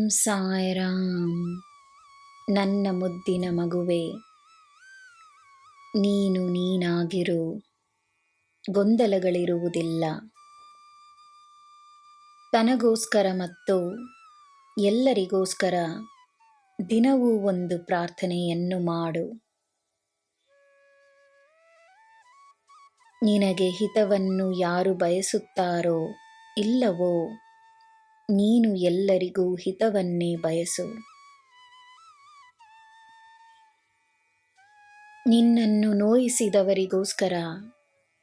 ಸಾಯಿರಾಮ್. ನನ್ನ ಮುದ್ದಿನ ಮಗುವೆ, ನೀನು ನೀನಾಗಿರು, ಗೊಂದಲಗಳಿರುವುದಿಲ್ಲ. ತನಗೋಸ್ಕರ ಮತ್ತು ಎಲ್ಲರಿಗೋಸ್ಕರ ದಿನವೂ ಒಂದು ಪ್ರಾರ್ಥನೆಯನ್ನು ಮಾಡು. ನಿನಗೆ ಹಿತವನ್ನು ಯಾರು ಬಯಸುತ್ತಾರೋ ಇಲ್ಲವೋ, ನೀನು ಎಲ್ಲರಿಗೂ ಹಿತವನ್ನೇ ಬಯಸು. ನಿನ್ನನ್ನು ನೋಯಿಸಿದವರಿಗೋಸ್ಕರ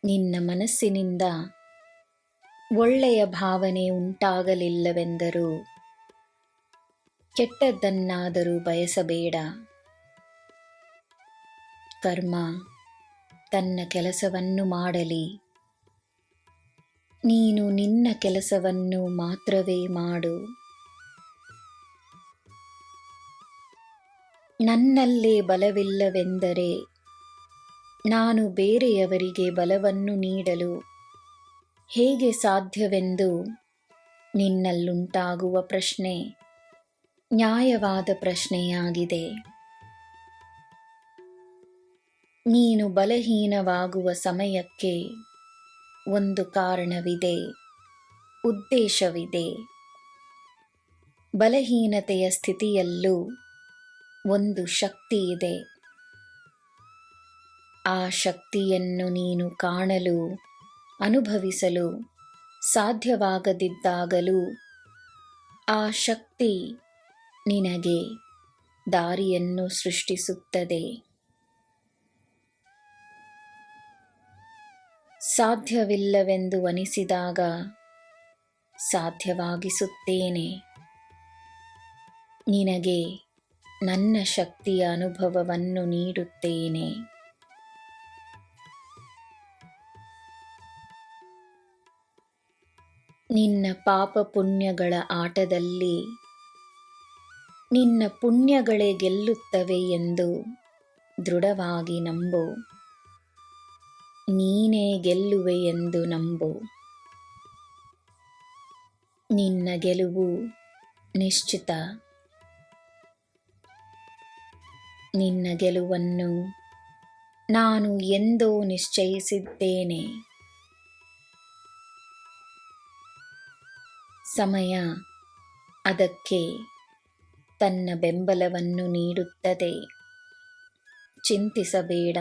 ನಿನ್ನ ಮನಸ್ಸಿನಿಂದ ಒಳ್ಳೆಯ ಭಾವನೆ ಉಂಟಾಗಲಿಲ್ಲವೆಂದರೂ ಕೆಟ್ಟದ್ದನ್ನಾದರೂ ಬಯಸಬೇಡ. ಕರ್ಮ ತನ್ನ ಕೆಲಸವನ್ನು ಮಾಡಲಿ, ನೀನು ನಿನ್ನ ಕೆಲಸವನ್ನು ಮಾತ್ರವೇ ಮಾಡು. ನನ್ನಲ್ಲೇ ಬಲವಿಲ್ಲವೆಂದರೆ ನಾನು ಬೇರೆಯವರಿಗೆ ಬಲವನ್ನು ನೀಡಲು ಹೇಗೆ ಸಾಧ್ಯವೆಂದು ನಿನ್ನಲ್ಲುಂಟಾಗುವ ಪ್ರಶ್ನೆ ನ್ಯಾಯವಾದ ಪ್ರಶ್ನೆಯಾಗಿದೆ. ನೀನು ಬಲಹೀನವಾಗುವ ಸಮಯಕ್ಕೆ ಒಂದು ಕಾರಣವಿದೆ, ಉದ್ದೇಶವಿದೆ. ಬಲಹೀನತೆಯ ಸ್ಥಿತಿಯಲ್ಲೂ ಒಂದು ಶಕ್ತಿ ಇದೆ. ಆ ಶಕ್ತಿಯನ್ನು ನೀನು ಕಾಣಲು, ಅನುಭವಿಸಲು ಸಾಧ್ಯವಾಗದಿದ್ದಾಗಲೂ ಆ ಶಕ್ತಿ ನಿನಗೆ ದಾರಿಯನ್ನು ಸೃಷ್ಟಿಸುತ್ತದೆ. ಸಾಧ್ಯವಿಲ್ಲವೆಂದು ಅನಿಸಿದಾಗ ಸಾಧ್ಯವಾಗಿಸುತ್ತೇನೆ. ನಿನಗೆ ನನ್ನ ಶಕ್ತಿಯ ಅನುಭವವನ್ನು ನೀಡುತ್ತೇನೆ. ನಿನ್ನ ಪಾಪ ಪುಣ್ಯಗಳ ಆಟದಲ್ಲಿ ನಿನ್ನ ಪುಣ್ಯಗಳೇ ಗೆಲ್ಲುತ್ತವೆ ಎಂದು ದೃಢವಾಗಿ ನಂಬು. ನೀನೇ ಗೆಲ್ಲುವೆ ಎಂದು ನಂಬು. ನಿನ್ನ ಗೆಲುವು ನಿಶ್ಚಿತ. ನಿನ್ನ ಗೆಲುವನ್ನು ನಾನು ಎಂದೋ ನಿಶ್ಚಯಿಸಿದ್ದೇನೆ. ಸಮಯ ಅದಕ್ಕೆ ತನ್ನ ಬೆಂಬಲವನ್ನು ನೀಡುತ್ತದೆ. ಚಿಂತಿಸಬೇಡ.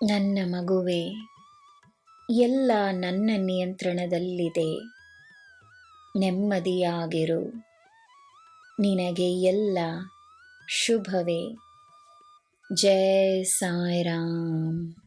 ನನ್ನ ಮಗುವೆ, ಎಲ್ಲ ನನ್ನ ನಿಯಂತ್ರಣದಲ್ಲಿದೆ. ನೆಮ್ಮದಿಯಾಗಿರು. ನಿನಗೆ ಎಲ್ಲ ಶುಭವೇ. ಜೈ ಸಾಯಿರಾಮ್.